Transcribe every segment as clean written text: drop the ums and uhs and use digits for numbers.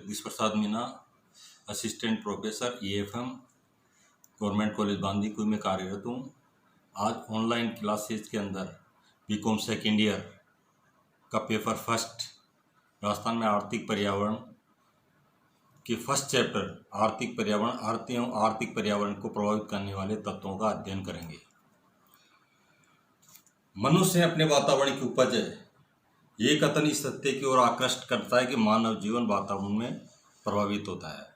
Jagdish Prasad Meena, assistant professor EFM, government college Bandikui में कार्यरत हूँ। आज ऑनलाइन क्लासेज के अंदर BCom सेकेंड ईयर का पेपर फर्स्ट राजस्थान में आर्थिक पर्यावरण के फर्स्ट चैप्टर आर्थिक पर्यावरण आर्थिक पर्यावरण को प्रभावित करने वाले तत्वों का अध्ययन करेंगे। मनुष्य अपने वातावरण की उपज है। ये कथन इस सत्य की ओर आकृष्ट करता है कि मानव जीवन वातावरण में प्रभावित होता है।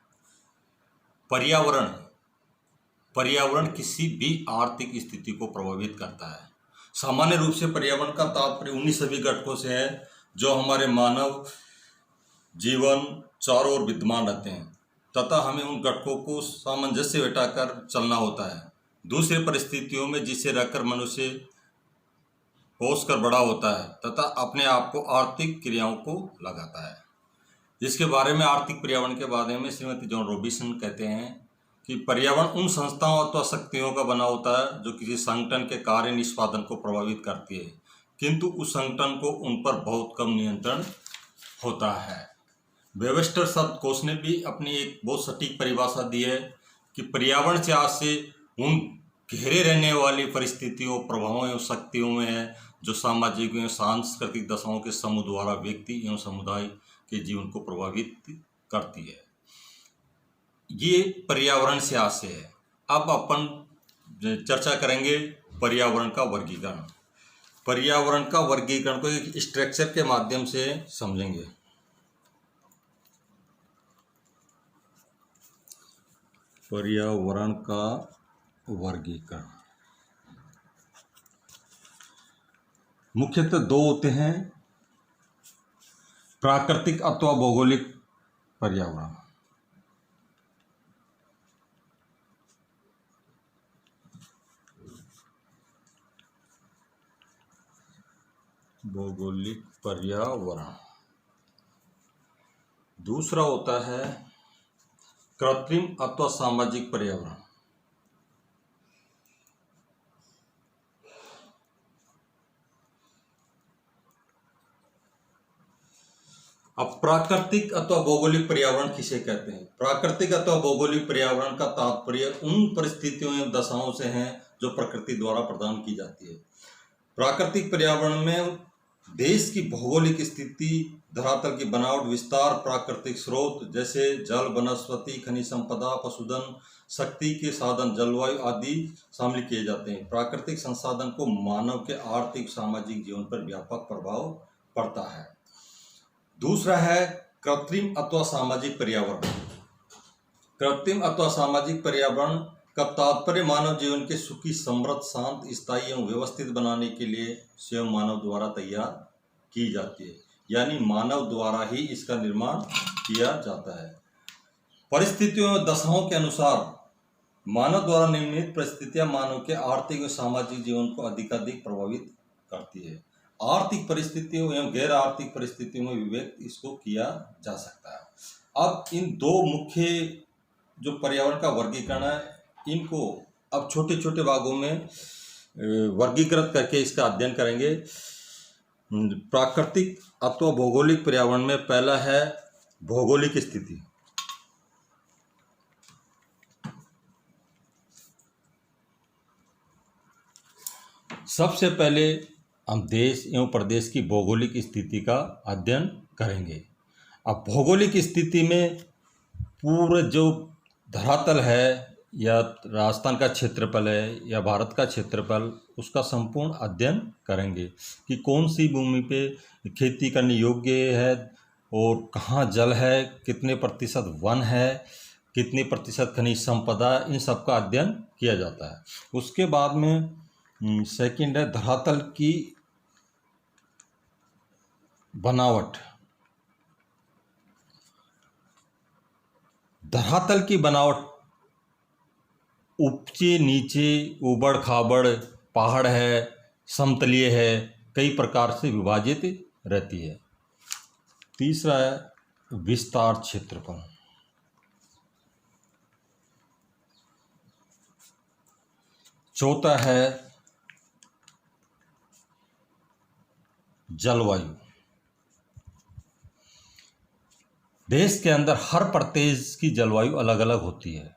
पर्यावरण किसी भी आर्थिक स्थिति को प्रभावित करता है। सामान्य रूप से पर्यावरण का तात्पर्य उन्हीं सभी घटकों से है जो हमारे मानव जीवन चारों ओर विद्यमान रहते हैं तथा हमें उन घटकों को सामंजस्य बैठाकर चलना होता है। दूसरे परिस्थितियों में जिसे रखकर मनुष्य पोष कर बड़ा होता है तथा अपने आप को आर्थिक क्रियाओं को लगाता है। जिसके बारे में आर्थिक पर्यावरण के बारे में श्रीमती जॉन रॉबिन्सन कहते हैं कि पर्यावरण उन संस्थाओं अथवा शक्तियों का बना होता है जो किसी संगठन के कार्य निष्पादन को प्रभावित करती है, किंतु उस संगठन को उन पर बहुत कम नियंत्रण होता है। वेबस्टर शब्दकोश ने भी अपनी एक बहुत सटीक परिभाषा दी है कि पर्यावरण से आज से उन घेरे रहने वाली परिस्थितियों, प्रभावों एवं शक्तियों में है जो सामाजिक एवं सांस्कृतिक दशाओं के समूह द्वारा व्यक्ति एवं समुदाय के जीवन को प्रभावित करती है। ये पर्यावरण से आशय है। अब अपन चर्चा करेंगे पर्यावरण का वर्गीकरण। पर्यावरण का वर्गीकरण को एक स्ट्रक्चर के माध्यम से समझेंगे। पर्यावरण का वर्गीकरण मुख्यतः दो होते हैं, प्राकृतिक अथवा भौगोलिक पर्यावरण। भौगोलिक पर्यावरण। दूसरा होता है कृत्रिम अथवा सामाजिक पर्यावरण। अब प्राकृतिक अथवा भौगोलिक पर्यावरण किसे कहते हैं? प्राकृतिक अथवा भौगोलिक पर्यावरण का तात्पर्य उन परिस्थितियों एवं दशाओं से है जो प्रकृति द्वारा प्रदान की जाती है। प्राकृतिक पर्यावरण में देश की भौगोलिक स्थिति, धरातल की बनावट, विस्तार, प्राकृतिक स्रोत जैसे जल, वनस्पति, खनिज संपदा, पशुधन, शक्ति के साधन, जलवायु आदि शामिल किए जाते हैं। प्राकृतिक संसाधन को मानव के आर्थिक सामाजिक जीवन पर व्यापक प्रभाव पड़ता है। दूसरा है कृत्रिम अथवा सामाजिक पर्यावरण। कृत्रिम अथवा सामाजिक पर्यावरण का तात्पर्य मानव जीवन के सुखी, समृद्ध, शांत, स्थायी एवं व्यवस्थित बनाने के लिए स्वयं मानव द्वारा तैयार की जाती है, यानी मानव द्वारा ही इसका निर्माण किया जाता है। परिस्थितियों एवं दशाओं के अनुसार मानव द्वारा निर्मित परिस्थितियां मानव के आर्थिक व सामाजिक जीवन को अधिकाधिक प्रभावित करती है। आर्थिक परिस्थितियों एवं गैर आर्थिक परिस्थितियों में विभक्त इसको किया जा सकता है। अब इन दो मुख्य जो पर्यावरण का वर्गीकरण है, इनको अब छोटे छोटे भागों में वर्गीकृत करके इसका अध्ययन करेंगे। प्राकृतिक अथवा भौगोलिक पर्यावरण में पहला है भौगोलिक स्थिति। सबसे पहले हम देश एवं प्रदेश की भौगोलिक स्थिति का अध्ययन करेंगे। अब भौगोलिक स्थिति में पूरा जो धरातल है या राजस्थान का क्षेत्रफल है या भारत का क्षेत्रफल, उसका संपूर्ण अध्ययन करेंगे कि कौन सी भूमि पे खेती करने योग्य है और कहाँ जल है, कितने प्रतिशत वन है, कितने प्रतिशत खनिज संपदा, इन सब का अध्ययन किया जाता है। उसके बाद में सेकंड है धरातल की बनावट। धरातल की बनावट ऊंचे नीचे, ऊबड़ खाबड़, पहाड़ है, समतलीय है, कई प्रकार से विभाजित रहती है। तीसरा है विस्तार क्षेत्रफल। चौथा है जलवायु। देश के अंदर हर प्रदेश की जलवायु अलग अलग होती है।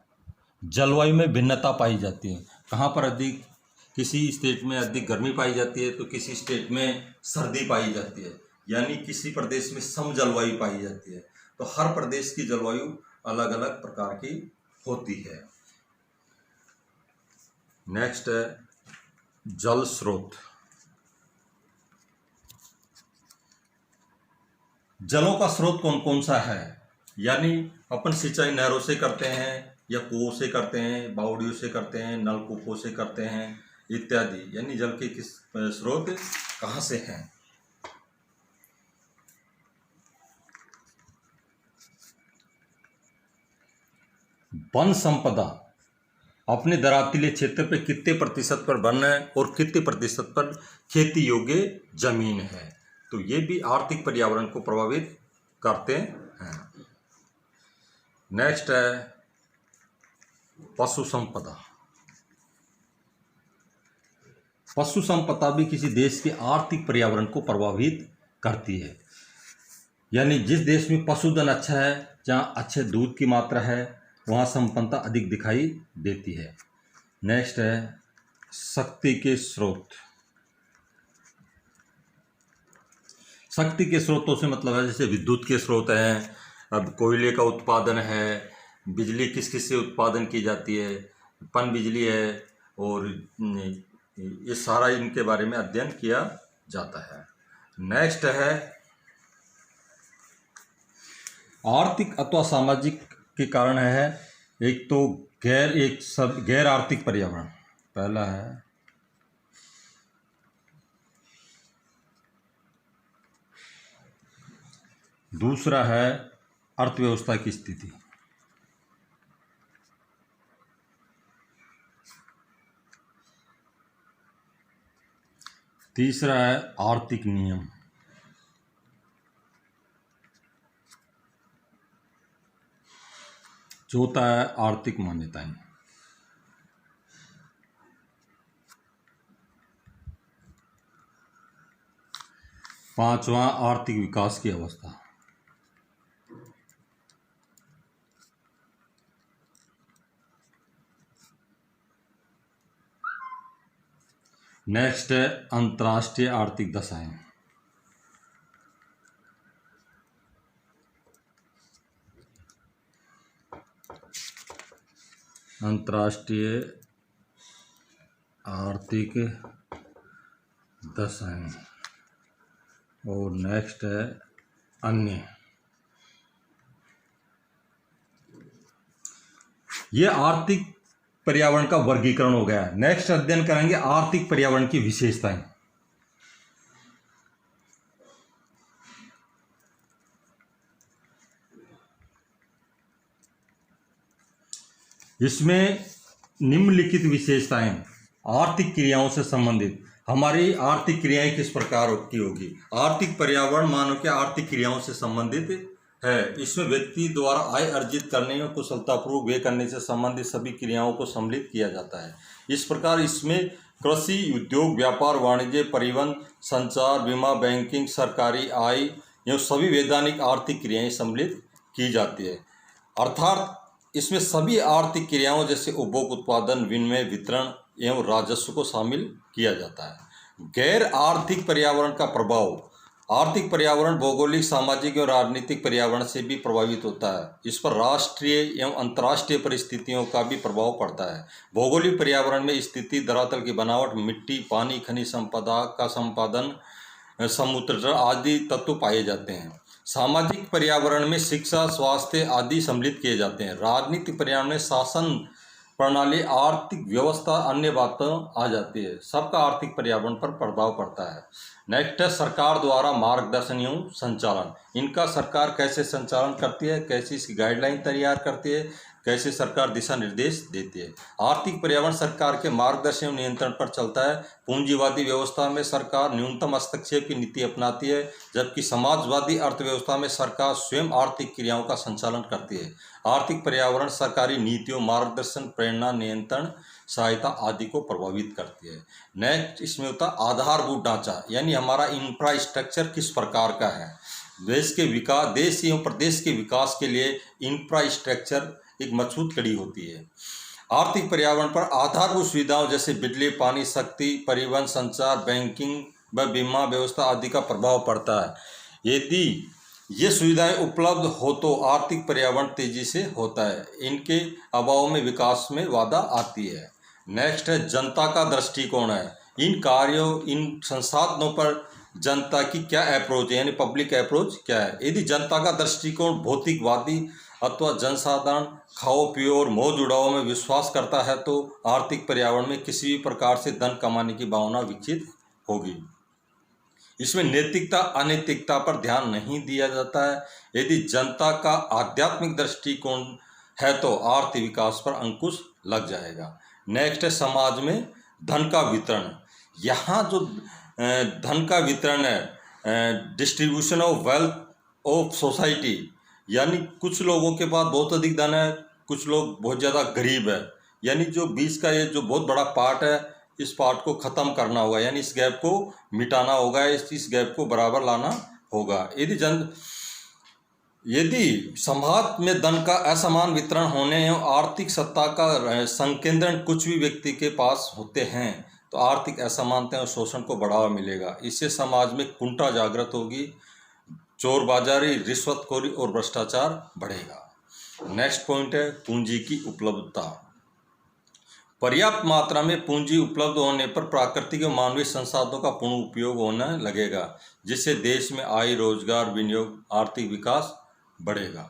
जलवायु में भिन्नता पाई जाती है। कहाँ पर अधिक, किसी स्टेट में अधिक गर्मी पाई जाती है तो किसी स्टेट में सर्दी पाई जाती है, यानी किसी प्रदेश में सम जलवायु पाई जाती है। तो हर प्रदेश की जलवायु अलग अलग प्रकार की होती है। नेक्स्ट है जल स्रोत। जलों का स्रोत कौन कौन सा है, यानी अपन सिंचाई नहरों से करते हैं या कुओं से करते हैं, बावड़ियों से करते हैं, नलकूपों से करते हैं इत्यादि, यानी जल के किस स्रोत कहाँ से हैं। वन संपदा अपने दरातीले क्षेत्र पे कितने प्रतिशत पर वन है और कितने प्रतिशत पर खेती योग्य जमीन है, तो ये भी आर्थिक पर्यावरण को प्रभावित करते हैं। नेक्स्ट है पशु संपदा। पशु संपदा भी किसी देश के आर्थिक पर्यावरण को प्रभावित करती है, यानी जिस देश में पशुधन अच्छा है, जहाँ अच्छे दूध की मात्रा है, वहाँ संपन्नता अधिक दिखाई देती है। नेक्स्ट है शक्ति के स्रोत। शक्ति के स्रोतों से मतलब है जैसे विद्युत के स्रोत हैं, अब कोयले का उत्पादन है, बिजली किस किस से उत्पादन की जाती है, पन बिजली है, और ये सारा इनके बारे में अध्ययन किया जाता है। नेक्स्ट है आर्थिक अथवा सामाजिक के कारण है। एक तो गैर आर्थिक पर्यावरण पहला है, दूसरा है अर्थव्यवस्था की स्थिति, तीसरा है आर्थिक नियम, चौथा है आर्थिक मान्यताएं, पांचवा आर्थिक विकास की अवस्था, नेक्स्ट है अंतर्राष्ट्रीय आर्थिक दशाएं, अंतर्राष्ट्रीय आर्थिक दशाएं, और नेक्स्ट है अन्य। ये आर्थिक पर्यावरण का वर्गीकरण हो गया है। नेक्स्ट अध्ययन करेंगे आर्थिक पर्यावरण की विशेषताएं। इसमें निम्नलिखित विशेषताएं आर्थिक क्रियाओं से संबंधित। हमारी आर्थिक क्रियाएं किस प्रकार की होगी। आर्थिक पर्यावरण मानव के आर्थिक क्रियाओं से संबंधित है। इसमें व्यक्ति द्वारा आय अर्जित करने और कुशलतापूर्वक व्यय करने से संबंधित सभी क्रियाओं को सम्मिलित किया जाता है। इस प्रकार इसमें कृषि, उद्योग, व्यापार, वाणिज्य, परिवहन, संचार, बीमा, बैंकिंग, सरकारी आय एवं सभी वैधानिक आर्थिक क्रियाएं सम्मिलित की जाती है। अर्थात इसमें सभी आर्थिक क्रियाओं जैसे उपभोग, उत्पादन, विनिमय, वितरण एवं राजस्व को शामिल किया जाता है। गैर आर्थिक पर्यावरण का प्रभाव। आर्थिक पर्यावरण भौगोलिक, सामाजिक एवं राजनीतिक पर्यावरण से भी प्रभावित होता है। इस पर राष्ट्रीय एवं अंतर्राष्ट्रीय परिस्थितियों का भी प्रभाव पड़ता है। भौगोलिक पर्यावरण में स्थिति, धरातल की बनावट, मिट्टी, पानी, खनिज संपदा का संपादन, समुद्र आदि तत्व पाए जाते हैं। सामाजिक पर्यावरण में शिक्षा, स्वास्थ्य आदि सम्मिलित किए जाते हैं। राजनीतिक पर्यावरण में शासन प्रणाली, आर्थिक व्यवस्था, अन्य बातें आ जाती है। सबका आर्थिक पर्यावरण पर प्रभाव पड़ता है। नेक्स्ट है सरकार द्वारा मार्गदर्शन एवं संचालन। इनका सरकार कैसे संचालन करती है, कैसी इसकी गाइडलाइन तैयार करती है, कैसे सरकार दिशा निर्देश देती है। आर्थिक पर्यावरण सरकार के मार्गदर्शन एवं नियंत्रण पर चलता है। पूंजीवादी व्यवस्था में सरकार न्यूनतम हस्तक्षेप की नीति अपनाती है, जबकि समाजवादी अर्थव्यवस्था में सरकार स्वयं आर्थिक क्रियाओं का संचालन करती है। आर्थिक पर्यावरण सरकारी नीतियों, मार्गदर्शन, प्रेरणा, नियंत्रण, सहायता आदि को प्रभावित करती है। नेक्स्ट इसमें होता है आधारभूत ढांचा, यानी हमारा इंफ्रास्ट्रक्चर किस प्रकार का है। देश एवं प्रदेश के विकास के लिए इंफ्रास्ट्रक्चर एक मजबूत कड़ी होती है। आर्थिक पर्यावरण पर आधारभूत सुविधाओं जैसे बिजली, पानी, शक्ति, परिवहन, संचार, बैंकिंग व बीमा व्यवस्था आदि का प्रभाव पड़ता है। यदि ये सुविधाएं उपलब्ध हो तो आर्थिक पर्यावरण तेजी से होता है। इनके अभाव में विकास में बाधा आती है। नेक्स्ट है जनता का दृष्टिकोण है। इन कार्यों, इन संसाधनों पर जनता की क्या अप्रोच है, यानी पब्लिक अप्रोच क्या है। यदि जनता का दृष्टिकोण भौतिकवादी अथवा जनसाधारण खाओ पियो और मौज उड़ाओ में विश्वास करता है तो आर्थिक पर्यावरण में किसी भी प्रकार से धन कमाने की भावना विकसित होगी। इसमें नैतिकता अनैतिकता पर ध्यान नहीं दिया जाता है। यदि जनता का आध्यात्मिक दृष्टिकोण है तो आर्थिक विकास पर अंकुश लग जाएगा। नेक्स्ट है समाज में धन का वितरण। यहाँ जो धन का वितरण है, distribution of wealth of society, यानी कुछ लोगों के पास बहुत अधिक धन है, कुछ लोग बहुत ज़्यादा गरीब है, यानी जो बीच का ये जो बहुत बड़ा पार्ट है, इस पार्ट को ख़त्म करना होगा, यानी इस गैप को मिटाना होगा, इस गैप को बराबर लाना होगा। यदि समाज में धन का असमान वितरण होने एवं आर्थिक सत्ता का संकेंद्रण कुछ भी व्यक्ति के पास होते हैं तो आर्थिक असमानता और शोषण को बढ़ावा मिलेगा। इससे समाज में कुंठा जागृत होगी, चोरबाजारी, रिश्वतखोरी और भ्रष्टाचार बढ़ेगा। नेक्स्ट पॉइंट है पूंजी की उपलब्धता। पर्याप्त मात्रा में पूंजी उपलब्ध होने पर प्राकृतिक और मानवीय संसाधनों का पूर्ण उपयोग होने लगेगा, जिससे देश में आय, रोजगार, विनियोग, आर्थिक विकास बढ़ेगा।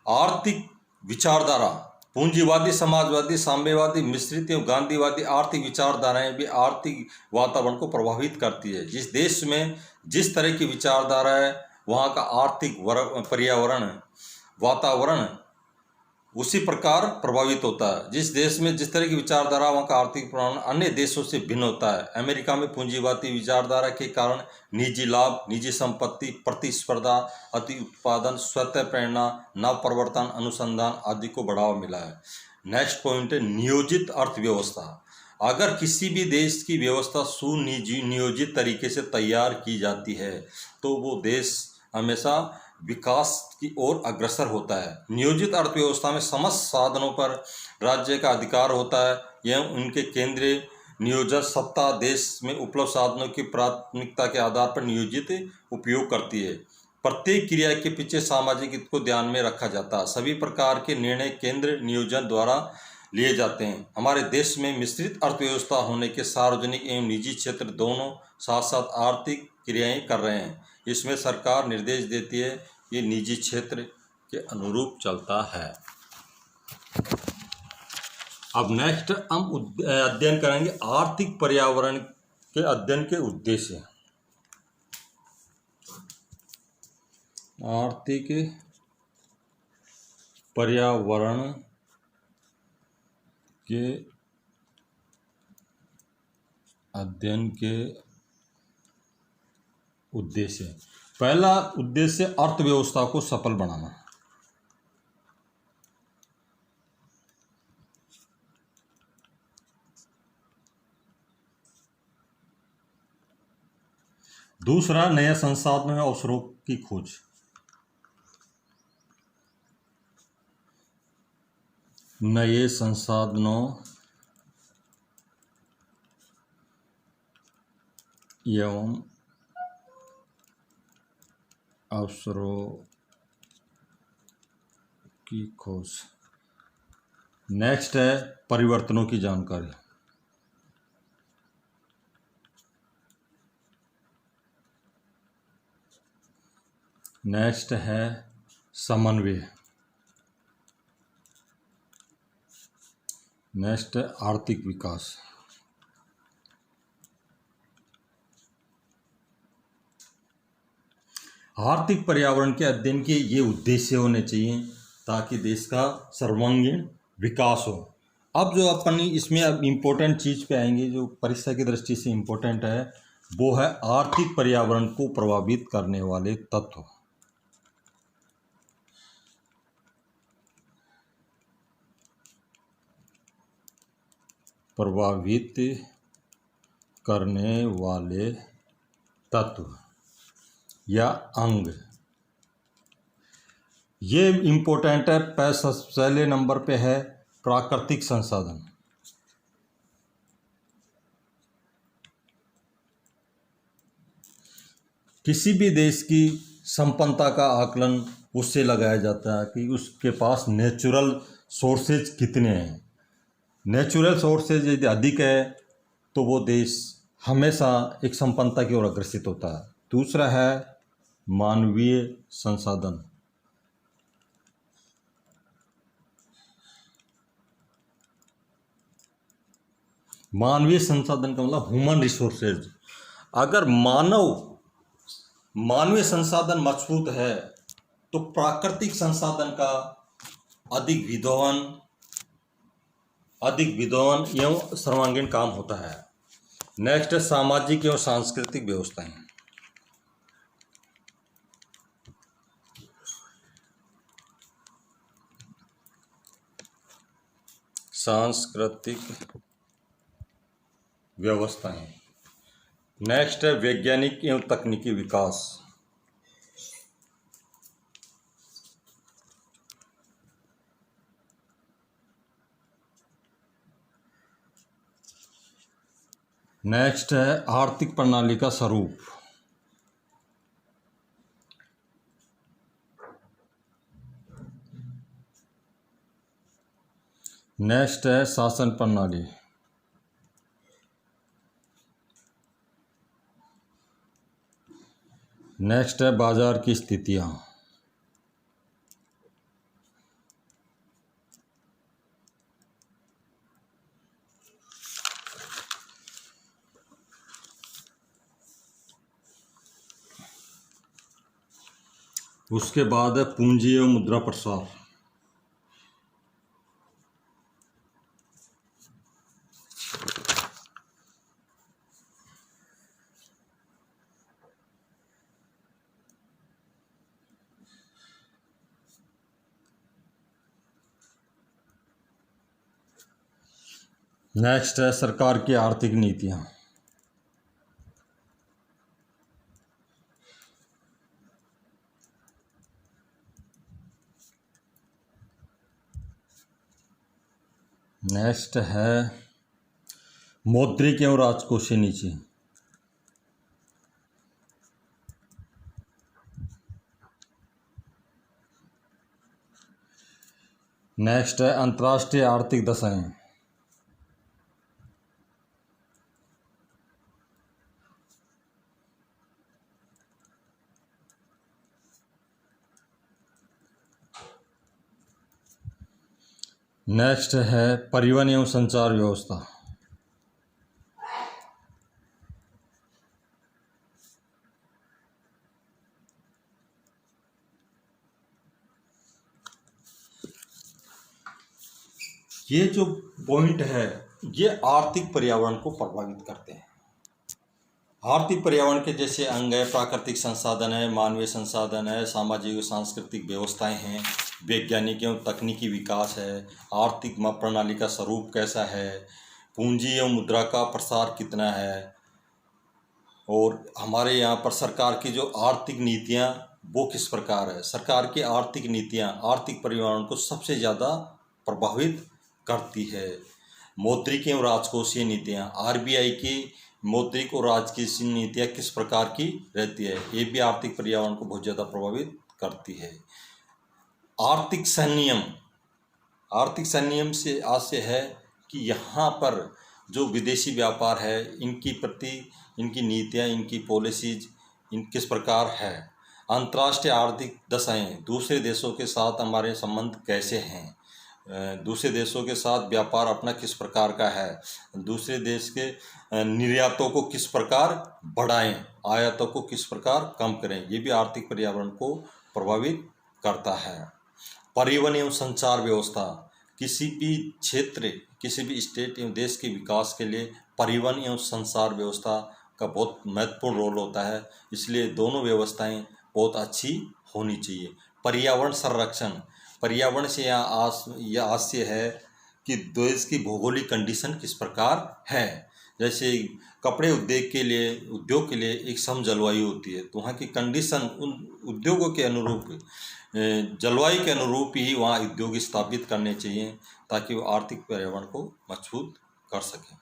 आर्थिक विचारधारा। पूंजीवादी, समाजवादी, साम्यवादी, मिश्रित एवं गांधीवादी आर्थिक विचारधाराएं भी आर्थिक वातावरण को प्रभावित करती है। जिस देश में जिस तरह की विचारधारा है वहाँ का आर्थिक पर्यावरण वातावरण उसी प्रकार प्रभावित होता है। जिस देश में जिस तरह की विचारधारा वहाँ का आर्थिक पर्यावरण अन्य देशों से भिन्न होता है। अमेरिका में पूंजीवादी विचारधारा के कारण निजी लाभ, निजी संपत्ति, प्रतिस्पर्धा, अति उत्पादन, स्वतः प्रेरणा, नव प्रवर्तन, अनुसंधान आदि को बढ़ावा मिला है। नेक्स्ट पॉइंट है नियोजित अर्थव्यवस्था। अगर किसी भी देश की व्यवस्था सुनियोजित तरीके से तैयार की जाती है तो वो देश हमेशा विकास की ओर अग्रसर होता है। नियोजित अर्थव्यवस्था में समस्त साधनों पर राज्य का अधिकार होता है एवं उनके केंद्रीय नियोजन सत्ता देश में उपलब्ध साधनों की प्राथमिकता के आधार पर नियोजित उपयोग करती है। प्रत्येक क्रिया के पीछे सामाजिक हित को ध्यान में रखा जाता है। सभी प्रकार के निर्णय केंद्र नियोजन द्वारा लिए जाते हैं। हमारे देश में मिश्रित अर्थव्यवस्था होने के सार्वजनिक एवं निजी क्षेत्र दोनों साथ साथ आर्थिक क्रियाएं कर रहे हैं। इसमें सरकार निर्देश देती है, ये निजी क्षेत्र के अनुरूप चलता है। अब नेक्स्ट हम अध्ययन करेंगे आर्थिक पर्यावरण के अध्ययन के उद्देश्य। आर्थिक पर्यावरण के अध्ययन के उद्देश्य। पहला उद्देश्य अर्थव्यवस्था को सफल बनाना। दूसरा नए संसाधनों और अवसरों की खोज। नए संसाधनों एवं अवसरों की खोज। नेक्स्ट है परिवर्तनों की जानकारी। नेक्स्ट है समन्वय। नेक्स्ट है आर्थिक विकास। आर्थिक पर्यावरण के अध्ययन के ये उद्देश्य होने चाहिए ताकि देश का सर्वांगीण विकास हो। अब जो अपन इसमें अब इम्पोर्टेंट चीज़ पे आएंगे जो परीक्षा की दृष्टि से इम्पोर्टेंट है वो है आर्थिक पर्यावरण को प्रभावित करने वाले तत्व। प्रभावित करने वाले तत्व या अंग। ये इम्पोर्टेंट है। पहले नंबर पे है प्राकृतिक संसाधन। किसी भी देश की संपन्नता का आकलन उससे लगाया जाता है कि उसके पास नेचुरल सोर्सेज कितने हैं। नेचुरल सोर्सेज यदि अधिक है तो वो देश हमेशा एक संपन्नता की ओर अग्रसित होता है। दूसरा है मानवीय संसाधन। मानवीय संसाधन का मतलब ह्यूमन रिसोर्सेज। अगर मानवीय संसाधन मजबूत है तो प्राकृतिक संसाधन का अधिक विद्वान एवं सर्वांगीण काम होता है। नेक्स्ट है सामाजिक एवं सांस्कृतिक व्यवस्थाएं। सांस्कृतिक व्यवस्थाएं। नेक्स्ट है वैज्ञानिक एवं तकनीकी विकास। नेक्स्ट है आर्थिक प्रणाली का स्वरूप। नेक्स्ट है शासन प्रणाली। नेक्स्ट है बाजार की स्थितियां। उसके बाद है पूंजी एवं मुद्रा प्रसार। नेक्स्ट है सरकार की आर्थिक नीतियां। नेक्स्ट है मौद्रिक एवं राजकोषीय नीति। नेक्स्ट है अंतर्राष्ट्रीय आर्थिक दशाएं। नेक्स्ट है परिवहन एवं संचार व्यवस्था। ये जो पॉइंट है ये आर्थिक पर्यावरण को प्रभावित करते हैं। आर्थिक पर्यावरण के जैसे अंग है प्राकृतिक संसाधन है, मानवीय संसाधन है, सामाजिक और सांस्कृतिक व्यवस्थाएं हैं, वैज्ञानिक एवं तकनीकी विकास है, आर्थिक प्रणाली का स्वरूप कैसा है, पूंजी एवं मुद्रा का प्रसार कितना है, और हमारे यहाँ पर सरकार की जो आर्थिक नीतियाँ वो किस प्रकार है। सरकार की आर्थिक नीतियाँ आर्थिक पर्यावरण को सबसे ज़्यादा प्रभावित करती है। मौद्रिक एवं राजकोषीय नीतियाँ, आरबीआई की मौद्रिक और राजकोषीय नीतियाँ किस प्रकार की रहती है, ये भी आर्थिक पर्यावरण को बहुत ज़्यादा प्रभावित करती है। आर्थिक संनियम से आशय है कि यहाँ पर जो विदेशी व्यापार है इनकी प्रति इनकी नीतियाँ, इनकी पॉलिसीज किस प्रकार है। अंतर्राष्ट्रीय आर्थिक दशाएं, दूसरे देशों के साथ हमारे संबंध कैसे हैं, दूसरे देशों के साथ व्यापार अपना किस प्रकार का है, दूसरे देश के निर्यातों को किस प्रकार बढ़ाएं, आयातों को किस प्रकार कम करें, ये भी आर्थिक पर्यावरण को प्रभावित करता है। परिवहन एवं संचार व्यवस्था, किसी भी क्षेत्र, किसी भी स्टेट एवं देश के विकास के लिए परिवहन एवं संचार व्यवस्था का बहुत महत्वपूर्ण रोल होता है, इसलिए दोनों व्यवस्थाएं बहुत अच्छी होनी चाहिए। पर्यावरण संरक्षण, पर्यावरण से यह आशय है कि देश की भौगोलिक कंडीशन किस प्रकार है। जैसे कपड़े उद्योग के लिए एक सम जलवायु होती है, तो वहाँ की कंडीशन उन उद्योगों के अनुरूप, जलवायु के अनुरूप ही वहाँ उद्योग स्थापित करने चाहिए, ताकि वो आर्थिक पर्यावरण को मजबूत कर सकें।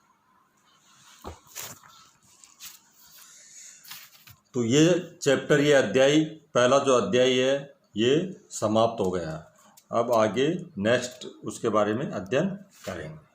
तो ये चैप्टर, ये अध्याय, पहला जो अध्याय है ये समाप्त हो गया। अब आगे नेक्स्ट उसके बारे में अध्ययन करेंगे।